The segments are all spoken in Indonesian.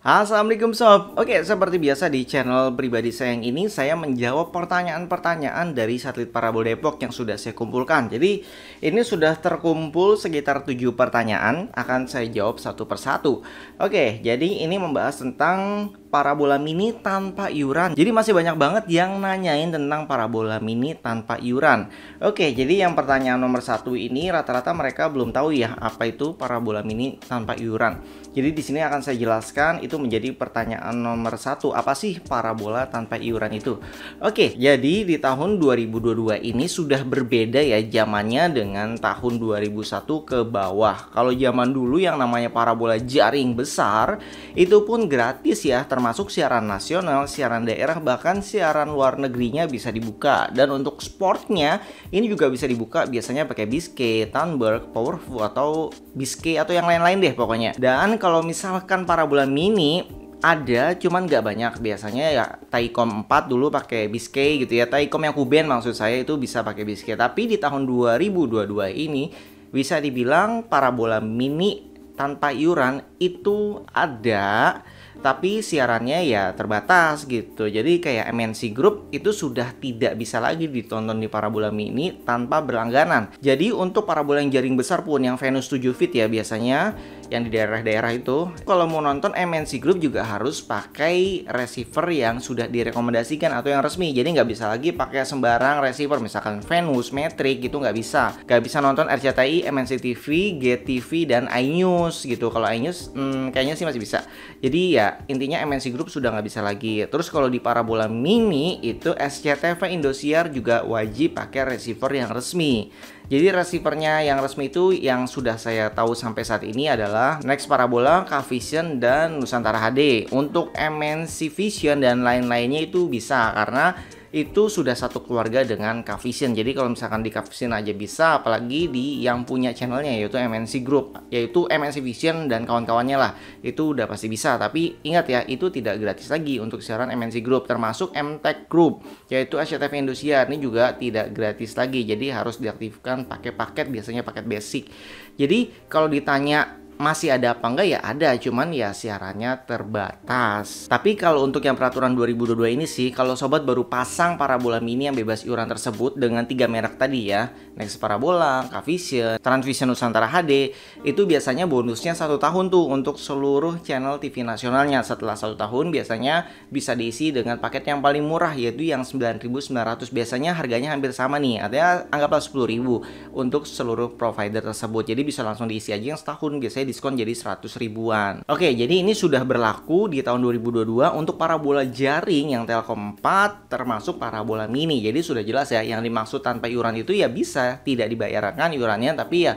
Assalamualaikum Sob. Oke, seperti biasa di channel pribadi saya yang ini, saya menjawab pertanyaan-pertanyaan dari satelit Parabol Depok yang sudah saya kumpulkan. Jadi, ini sudah terkumpul sekitar 7 pertanyaan, akan saya jawab satu persatu. Oke, jadi ini membahas tentang parabola mini tanpa iuran. Jadi masih banyak banget yang nanyain tentang parabola mini tanpa iuran. Oke, jadi yang pertanyaan nomor satu ini rata-rata mereka belum tahu ya apa itu parabola mini tanpa iuran. Jadi di sini akan saya jelaskan itu menjadi pertanyaan nomor satu, apa sih parabola tanpa iuran itu? Oke, jadi di tahun 2022 ini sudah berbeda ya zamannya dengan tahun 2001 ke bawah. Kalau zaman dulu yang namanya parabola jaring besar itu pun gratis ya, termasuk siaran nasional, siaran daerah, bahkan siaran luar negerinya bisa dibuka. Dan untuk sportnya ini juga bisa dibuka biasanya pakai Biscay, Tandberg, Powerful atau Biscay atau yang lain-lain deh pokoknya. Dan kalau misalkan parabola mini ada, cuman nggak banyak. Biasanya ya Thaicom 4 dulu pakai Biscay gitu ya. Thaicom yang Kuben maksud saya itu bisa pakai Biscay. Tapi di tahun 2022 ini bisa dibilang parabola mini tanpa iuran itu ada, tapi siarannya ya terbatas gitu. Jadi kayak MNC Group itu sudah tidak bisa lagi ditonton di parabola mini tanpa berlangganan. Jadi untuk parabola yang jaring besar pun yang Venus 7 feet ya biasanya yang di daerah-daerah itu, kalau mau nonton MNC Group juga harus pakai receiver yang sudah direkomendasikan atau yang resmi. Jadi nggak bisa lagi pakai sembarang receiver, misalkan Venus, Metric gitu nggak bisa. Nggak bisa nonton RCTI, MNC TV, GTV, dan iNews gitu. Kalau iNews kayaknya sih masih bisa. Jadi ya intinya MNC Group sudah nggak bisa lagi. Terus kalau di parabola mini itu SCTV Indosiar juga wajib pakai receiver yang resmi. Jadi receivernya yang resmi itu yang sudah saya tahu sampai saat ini adalah Next Parabola, Cavision, dan Nusantara HD. Untuk MNC Vision dan lain-lainnya itu bisa karena itu sudah satu keluarga dengan Cavision. Jadi kalau misalkan di Cavision aja bisa, apalagi di yang punya channelnya yaitu MNC Group, yaitu MNC Vision dan kawan-kawannya lah, itu udah pasti bisa. Tapi ingat ya, itu tidak gratis lagi untuk siaran MNC Group, termasuk MTech Group yaitu SCTV Indosiar ini juga tidak gratis lagi. Jadi harus diaktifkan pakai paket, biasanya paket basic. Jadi kalau ditanya masih ada apa enggak, ya ada, cuman ya siarannya terbatas. Tapi kalau untuk yang peraturan 2022 ini sih, kalau sobat baru pasang parabola mini yang bebas iuran tersebut dengan 3 merek tadi ya, Next Parabola, Cavision, Transvision Nusantara HD, itu biasanya bonusnya 1 tahun tuh untuk seluruh channel TV nasionalnya. Setelah 1 tahun biasanya bisa diisi dengan paket yang paling murah, yaitu yang 9.900. Biasanya harganya hampir sama nih, artinya anggaplah 10.000 untuk seluruh provider tersebut. Jadi bisa langsung diisi aja yang setahun, biasanya diskon jadi 100 ribuan. Oke, jadi ini sudah berlaku di tahun 2022 untuk parabola jaring yang Telkom 4 termasuk parabola mini. Jadi sudah jelas ya, yang dimaksud tanpa iuran itu ya bisa tidak dibayarkan iurannya, tapi ya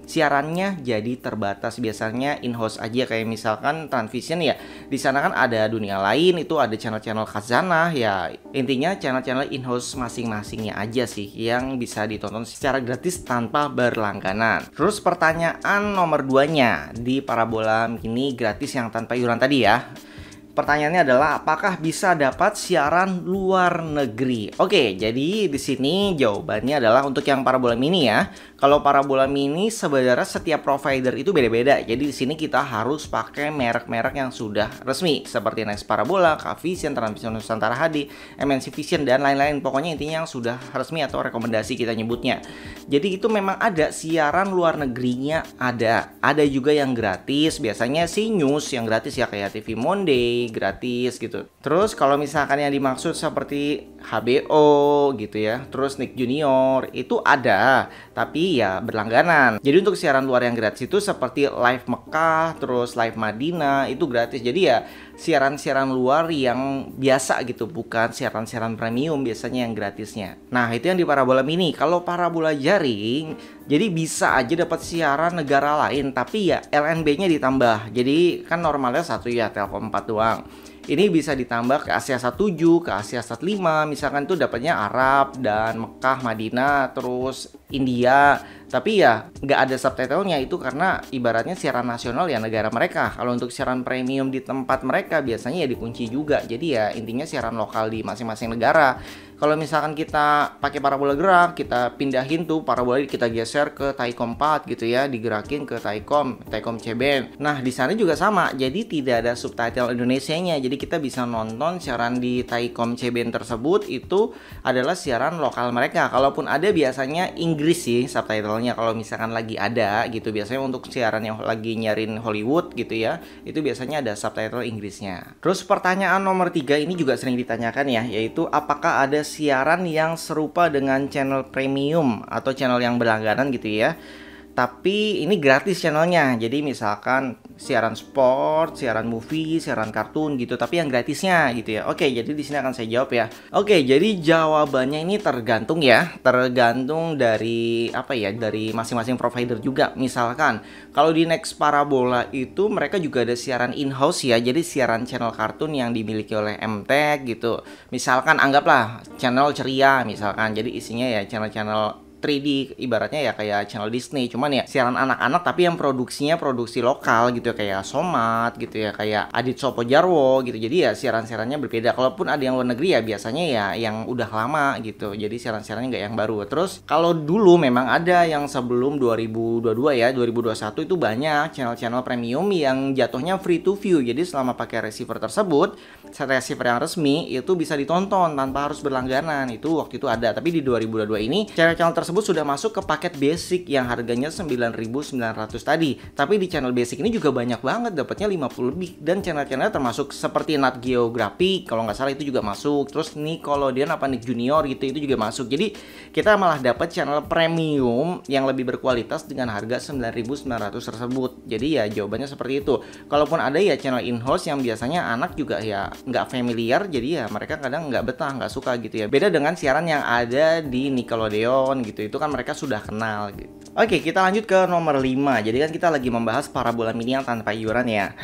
siarannya jadi terbatas, biasanya in-house aja. Kayak misalkan Transvision ya, di sana kan ada dunia lain, itu ada channel-channel khazanah ya. Intinya channel-channel in-house masing-masingnya aja sih yang bisa ditonton secara gratis tanpa berlangganan. Terus pertanyaan nomor 2-nya di parabola mini gratis yang tanpa iuran tadi ya. Pertanyaannya adalah apakah bisa dapat siaran luar negeri? Oke, jadi di sini jawabannya adalah untuk yang parabola mini ya. Kalau parabola mini sebenarnya setiap provider itu beda-beda. Jadi di sini kita harus pakai merek-merek yang sudah resmi seperti Next Parabola, Cavision, Transvision Nusantara HD, MNC Vision, dan lain-lain. Pokoknya intinya yang sudah resmi atau rekomendasi kita nyebutnya. Jadi itu memang ada siaran luar negerinya, ada. Ada juga yang gratis. Biasanya sih news yang gratis ya, kayak TV Monday gratis gitu. Terus kalau misalkan yang dimaksud seperti HBO gitu ya, terus Nick Junior itu ada, tapi ya berlangganan. Jadi untuk siaran luar yang gratis itu seperti Live Mekah, terus Live Madinah itu gratis. Jadi ya siaran-siaran luar yang biasa gitu, bukan siaran-siaran premium biasanya yang gratisnya. Nah, itu yang di parabola mini. Kalau parabola jaring, jadi bisa aja dapat siaran negara lain, tapi ya LNB-nya ditambah. Jadi kan normalnya satu ya, Telkom 4 doang. Ini bisa ditambah ke Asia 17, ke Asia 15, misalkan tuh dapatnya Arab dan Mekah, Madinah, terus India. Tapi ya nggak ada subtitlenya, itu karena ibaratnya siaran nasional ya negara mereka. Kalau untuk siaran premium di tempat mereka biasanya ya dikunci juga. Jadi ya intinya siaran lokal di masing-masing negara. Kalau misalkan kita pakai parabola gerak, kita pindahin tuh parabola, kita geser ke Thaicom 4 gitu ya, digerakin ke Thaicom CBN. Nah, di sana juga sama. Jadi tidak ada subtitle Indonesianya. Jadi kita bisa nonton siaran di Thaicom CBN tersebut itu adalah siaran lokal mereka. Kalaupun ada biasanya Inggris sih subtitlenya kalau misalkan lagi ada gitu. Biasanya untuk siaran yang lagi nyarin Hollywood gitu ya, itu biasanya ada subtitle Inggrisnya. Terus pertanyaan nomor 3 ini juga sering ditanyakan ya, yaitu apakah ada siaran yang serupa dengan channel premium atau channel yang berlangganan gitu ya, tapi ini gratis channelnya. Jadi misalkan siaran sport, siaran movie, siaran kartun gitu, tapi yang gratisnya gitu ya. Oke, jadi di sini akan saya jawab ya. Oke, jadi jawabannya ini tergantung ya, tergantung dari apa ya, dari masing-masing provider juga. Misalkan kalau di Next Parabola itu mereka juga ada siaran in-house ya, jadi siaran channel kartun yang dimiliki oleh MTech gitu. Misalkan anggaplah channel ceria misalkan, jadi isinya ya channel-channel 3D, ibaratnya ya kayak channel Disney, cuman ya siaran anak-anak tapi yang produksinya produksi lokal gitu ya, kayak Somat gitu ya, kayak Adit Sopo Jarwo gitu. Jadi ya siaran-siarannya berbeda. Kalaupun ada yang luar negeri ya biasanya ya yang udah lama gitu, jadi siaran-siarannya nggak yang baru. Terus kalau dulu memang ada yang sebelum 2022 ya, 2021 itu banyak channel-channel premium yang jatuhnya free to view. Jadi selama pakai receiver tersebut, receiver yang resmi, itu bisa ditonton tanpa harus berlangganan. Itu waktu itu ada, tapi di 2022 ini channel-channel tersebut sudah masuk ke paket basic yang harganya 9.900 tadi. Tapi di channel basic ini juga banyak banget, dapatnya 50 lebih. Dan channel-channel termasuk seperti Nat Geographic, kalau nggak salah itu juga masuk. Terus Nickelodeon apa Nick Junior gitu, itu juga masuk. Jadi kita malah dapat channel premium yang lebih berkualitas dengan harga 9.900 tersebut. Jadi ya jawabannya seperti itu. Kalaupun ada ya channel in-house yang biasanya anak juga ya nggak familiar, jadi ya mereka kadang nggak betah, nggak suka gitu ya. Beda dengan siaran yang ada di Nickelodeon gitu, itu kan mereka sudah kenal gitu. Oke, kita lanjut ke nomor 5. Jadi kan kita lagi membahas parabola mini yang tanpa iuran ya.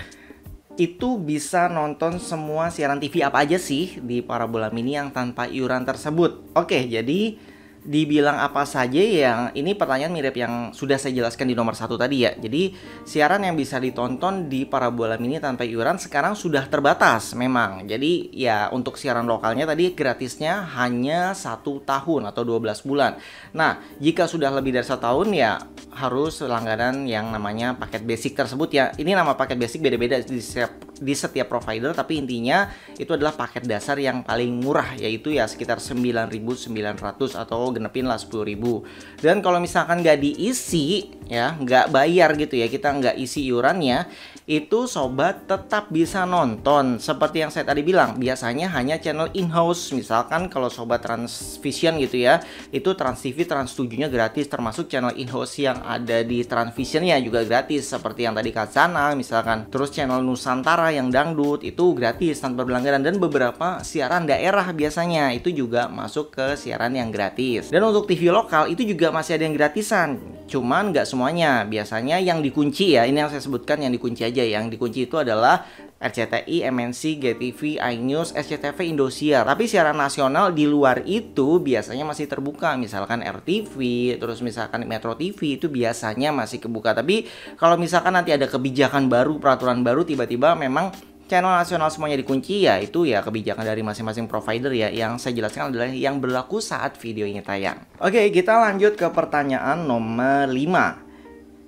Itu bisa nonton semua siaran TV apa aja sih di parabola mini yang tanpa iuran tersebut? Oke, jadi dibilang apa saja, yang ini pertanyaan mirip yang sudah saya jelaskan di nomor 1 tadi ya. Jadi siaran yang bisa ditonton di parabola mini tanpa iuran sekarang sudah terbatas memang. Jadi ya untuk siaran lokalnya tadi gratisnya hanya 1 tahun atau 12 bulan. Nah, jika sudah lebih dari 1 tahun ya harus langganan yang namanya paket basic tersebut ya. Ini nama paket basic beda-beda di setiap provider, tapi intinya itu adalah paket dasar yang paling murah, yaitu ya sekitar 9.900 atau genepin lah 10.000. Dan kalau misalkan nggak diisi ya, nggak bayar gitu ya, kita nggak isi iurannya, itu sobat tetap bisa nonton seperti yang saya tadi bilang. Biasanya hanya channel in-house. Misalkan kalau sobat Transvision gitu ya, itu Trans TV, Trans 7-nya gratis, termasuk channel in-house yang ada di Transvision-nya juga gratis, seperti yang tadi Katsana misalkan. Terus channel Nusantara yang dangdut itu gratis tanpa berlangganan, dan beberapa siaran daerah biasanya itu juga masuk ke siaran yang gratis. Dan untuk TV lokal itu juga masih ada yang gratisan, cuman nggak semuanya. Biasanya yang dikunci ya, ini yang saya sebutkan yang dikunci aja. Yang dikunci itu adalah RCTI, MNC, GTV, iNews, SCTV, Indosiar. Tapi siaran nasional di luar itu biasanya masih terbuka. Misalkan RTV, terus misalkan Metro TV itu biasanya masih kebuka. Tapi kalau misalkan nanti ada kebijakan baru, peraturan baru, tiba-tiba memang channel nasional semuanya dikunci, ya itu ya kebijakan dari masing-masing provider ya. Yang saya jelaskan adalah yang berlaku saat video ini tayang. Oke, kita lanjut ke pertanyaan nomor 5.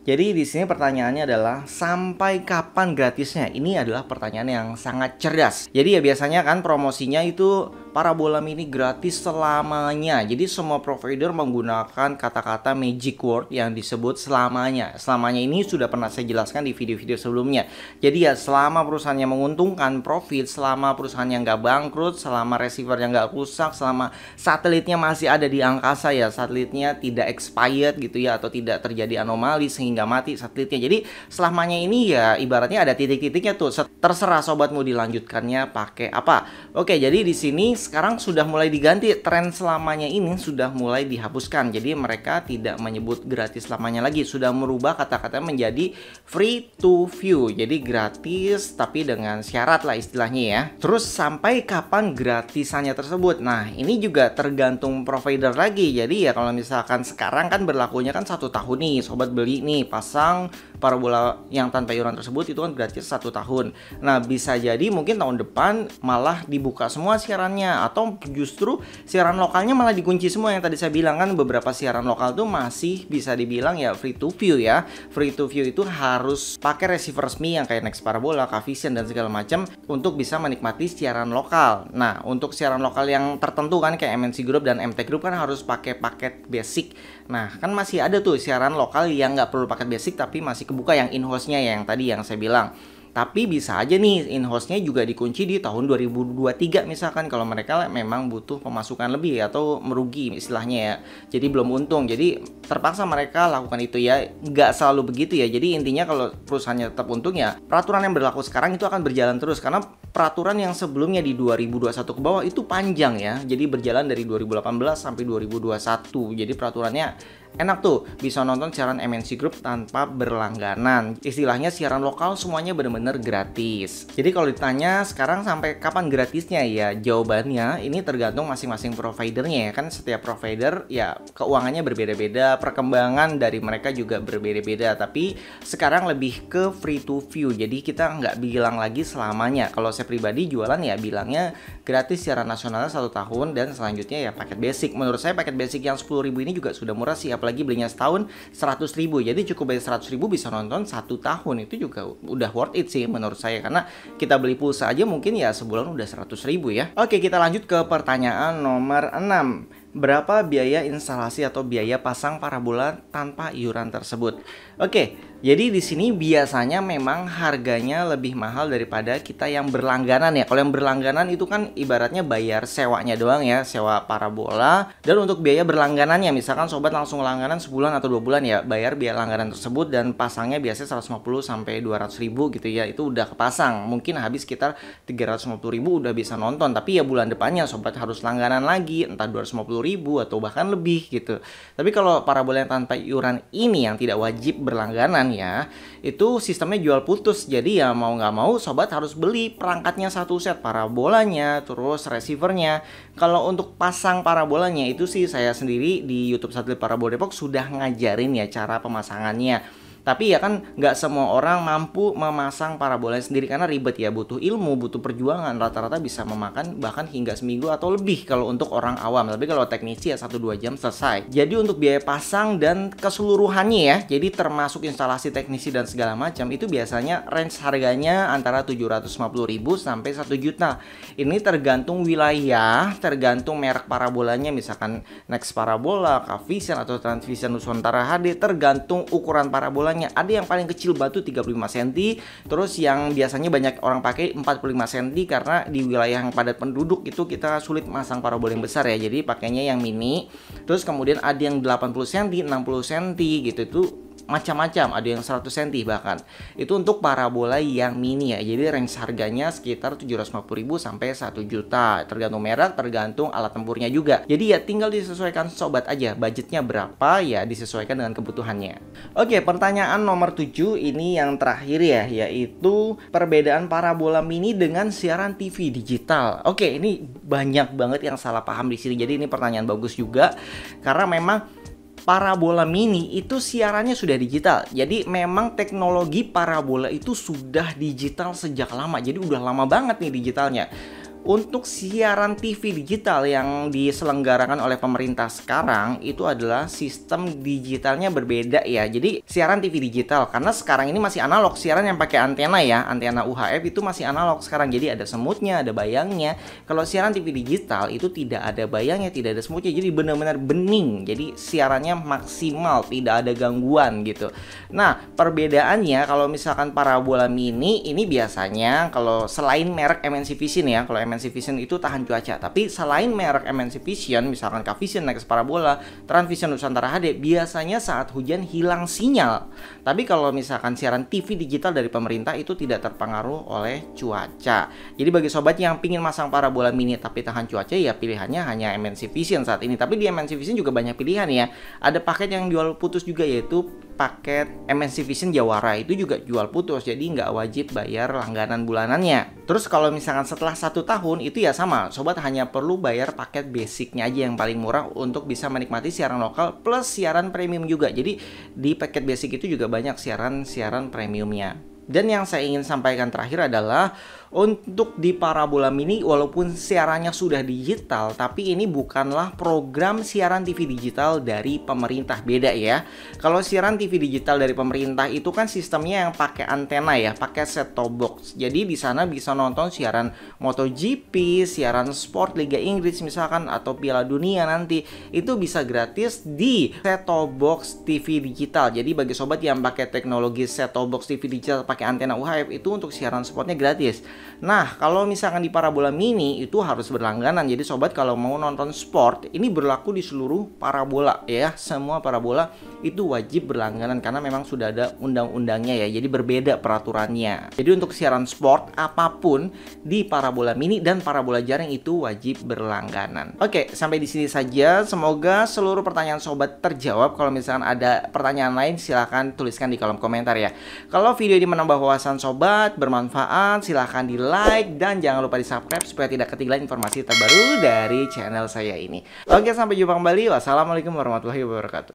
Jadi di sini pertanyaannya adalah sampai kapan gratisnya? Ini adalah pertanyaan yang sangat cerdas. Jadi ya biasanya kan promosinya itu parabola mini gratis selamanya. Jadi semua provider menggunakan kata-kata magic word yang disebut selamanya. Selamanya ini sudah pernah saya jelaskan di video-video sebelumnya. Jadi ya selama perusahaannya menguntungkan profit, selama perusahaannya nggak bangkrut, selama receivernya nggak rusak, selama satelitnya masih ada di angkasa ya, satelitnya tidak expired gitu ya, atau tidak terjadi anomali sehingga nggak mati satelitnya. Jadi selamanya ini ya ibaratnya ada titik-titiknya tuh. Terserah sobat mau dilanjutkannya pakai apa. Oke, jadi di sini sekarang sudah mulai diganti, tren selamanya ini sudah mulai dihapuskan. Jadi mereka tidak menyebut gratis selamanya lagi, sudah merubah kata-kata menjadi free to view. Jadi gratis tapi dengan syarat lah istilahnya ya. Terus sampai kapan gratisannya tersebut? Nah, ini juga tergantung provider lagi. Jadi ya kalau misalkan sekarang kan berlakunya kan 1 tahun nih, sobat beli nih pasang parabola yang tanpa iuran tersebut itu kan gratis 1 tahun. Nah, bisa jadi mungkin tahun depan malah dibuka semua siarannya, atau justru siaran lokalnya malah dikunci semua. Yang tadi saya bilang kan beberapa siaran lokal tuh masih bisa dibilang ya free to view ya. Free to view itu harus pakai receiver resmi yang kayak Next Parabola, Cavision dan segala macam untuk bisa menikmati siaran lokal. Nah, untuk siaran lokal yang tertentu kan kayak MNC Group dan MT Group kan harus pakai paket basic. Nah, kan masih ada tuh siaran lokal yang nggak perlu paket basic tapi masih kebuka yang in-house-nya yang tadi yang saya bilang. Tapi bisa aja nih in-house-nya juga dikunci di tahun 2023 misalkan kalau mereka memang butuh pemasukan lebih atau merugi istilahnya ya. Jadi belum untung. Jadi terpaksa mereka lakukan itu ya. Nggak selalu begitu ya. Jadi intinya kalau perusahaannya tetap untung ya, peraturan yang berlaku sekarang itu akan berjalan terus. Karena peraturan yang sebelumnya di 2021 ke bawah itu panjang ya. Jadi berjalan dari 2018 sampai 2021. Jadi peraturannya enak tuh, bisa nonton siaran MNC Group tanpa berlangganan. Istilahnya siaran lokal semuanya benar-benar gratis. Jadi kalau ditanya sekarang sampai kapan gratisnya ya, jawabannya ini tergantung masing-masing providernya ya. Kan setiap provider ya keuangannya berbeda-beda, perkembangan dari mereka juga berbeda-beda. Tapi sekarang lebih ke free to view. Jadi kita nggak bilang lagi selamanya. Kalau saya pribadi jualan ya bilangnya gratis siaran nasionalnya 1 tahun dan selanjutnya ya paket basic. Menurut saya paket basic yang 10.000 ini juga sudah murah sih, apalagi belinya setahun 100.000. Jadi cukup bayar 100.000 bisa nonton 1 tahun. Itu juga udah worth it sih menurut saya, karena kita beli pulsa aja mungkin ya sebulan udah 100.000 ya. Oke, kita lanjut ke pertanyaan nomor 6. Berapa biaya instalasi atau biaya pasang parabola tanpa iuran tersebut? Oke, jadi di sini biasanya memang harganya lebih mahal daripada kita yang berlangganan ya. Kalau yang berlangganan itu kan ibaratnya bayar sewanya doang ya, sewa parabola. Dan untuk biaya berlangganannya, misalkan sobat langsung langganan sebulan atau 2 bulan ya, bayar biaya langganan tersebut dan pasangnya biasanya 150 sampai 200.000 gitu ya. Itu udah kepasang. Mungkin habis sekitar 350.000 udah bisa nonton. Tapi ya bulan depannya sobat harus langganan lagi, entah 250.000 atau bahkan lebih gitu. Tapi kalau parabola yang tanpa iuran ini yang tidak wajib berlangganan ya, itu sistemnya jual putus. Jadi ya mau nggak mau sobat harus beli perangkatnya satu set, parabolanya terus receivernya. Kalau untuk pasang parabolanya itu sih saya sendiri di YouTube Satelit Parabola Depok sudah ngajarin ya cara pemasangannya. Tapi ya kan nggak semua orang mampu memasang parabola sendiri karena ribet ya, butuh ilmu, butuh perjuangan. Rata-rata bisa memakan bahkan hingga seminggu atau lebih kalau untuk orang awam. Tapi kalau teknisi ya 1-2 jam selesai. Jadi untuk biaya pasang dan keseluruhannya ya, jadi termasuk instalasi teknisi dan segala macam, itu biasanya range harganya antara 750.000 sampai 1 juta. Ini tergantung wilayah, tergantung merek parabolanya, misalkan Next Parabola, Cavision atau Transvision Nusantara HD, tergantung ukuran parabolanya. Ada yang paling kecil batu 35 cm, terus yang biasanya banyak orang pakai 45 cm karena di wilayah yang padat penduduk itu kita sulit masang parabola yang besar ya. Jadi pakainya yang mini. Terus kemudian ada yang 80 cm, 60 cm gitu, itu macam-macam, ada yang 100 cm bahkan. Itu untuk parabola yang mini ya. Jadi range harganya sekitar 750.000 sampai 1 juta. Tergantung merek, tergantung alat tempurnya juga. Jadi ya tinggal disesuaikan sobat aja, budgetnya berapa ya disesuaikan dengan kebutuhannya. Oke, pertanyaan nomor 7 ini yang terakhir ya, yaitu perbedaan parabola mini dengan siaran TV digital. Oke, ini banyak banget yang salah paham di sini. Jadi ini pertanyaan bagus juga karena memang parabola mini itu siarannya sudah digital. Jadi memang teknologi parabola itu sudah digital sejak lama. Jadi udah lama banget nih digitalnya. Untuk siaran TV digital yang diselenggarakan oleh pemerintah sekarang itu adalah sistem digitalnya berbeda ya. Jadi siaran TV digital, karena sekarang ini masih analog, siaran yang pakai antena ya, antena UHF itu masih analog sekarang. Jadi ada semutnya, ada bayangnya. Kalau siaran TV digital itu tidak ada bayangnya, tidak ada semutnya. Jadi benar-benar bening. Jadi siarannya maksimal, tidak ada gangguan gitu. Nah, perbedaannya kalau misalkan parabola mini ini biasanya kalau selain merek MNC Vision ya, kalau MNC Vision itu tahan cuaca. Tapi selain merek MNC Vision, misalkan Cavision, Next Parabola, Transvision Nusantara HD, biasanya saat hujan hilang sinyal. Tapi kalau misalkan siaran TV digital dari pemerintah itu tidak terpengaruh oleh cuaca. Jadi bagi sobat yang pingin masang parabola mini tapi tahan cuaca, ya pilihannya hanya MNC Vision saat ini. Tapi di MNC Vision juga banyak pilihan ya. Ada paket yang jual putus juga, yaitu paket MNC Vision Jawara itu juga jual putus, jadi nggak wajib bayar langganan bulanannya. Terus kalau misalkan setelah 1 tahun itu ya sama, sobat hanya perlu bayar paket basicnya aja yang paling murah untuk bisa menikmati siaran lokal plus siaran premium juga. Jadi di paket basic itu juga banyak siaran premiumnya. Dan yang saya ingin sampaikan terakhir adalah untuk di Parabola Mini walaupun siarannya sudah digital, tapi ini bukanlah program siaran TV digital dari pemerintah, beda ya. Kalau siaran TV digital dari pemerintah itu kan sistemnya yang pakai antena ya, pakai set top box. Jadi di sana bisa nonton siaran MotoGP, siaran sport Liga Inggris misalkan atau Piala Dunia nanti itu bisa gratis di set top box TV digital. Jadi bagi sobat yang pakai teknologi set top box TV digital pakai antena UHF itu untuk siaran sportnya gratis. Nah, kalau misalkan di Parabola Mini itu harus berlangganan. Jadi sobat kalau mau nonton sport, ini berlaku di seluruh parabola ya. Semua parabola itu wajib berlangganan karena memang sudah ada undang-undangnya ya. Jadi berbeda peraturannya. Jadi untuk siaran sport apapun di Parabola Mini dan parabola jaring itu wajib berlangganan. Oke, sampai di sini saja. Semoga seluruh pertanyaan sobat terjawab. Kalau misalkan ada pertanyaan lain silahkan tuliskan di kolom komentar ya. Kalau video ini menambah wawasan sobat, bermanfaat, silahkan di like dan jangan lupa di subscribe supaya tidak ketinggalan informasi terbaru dari channel saya ini. Oke, sampai jumpa kembali. Wassalamualaikum warahmatullahi wabarakatuh.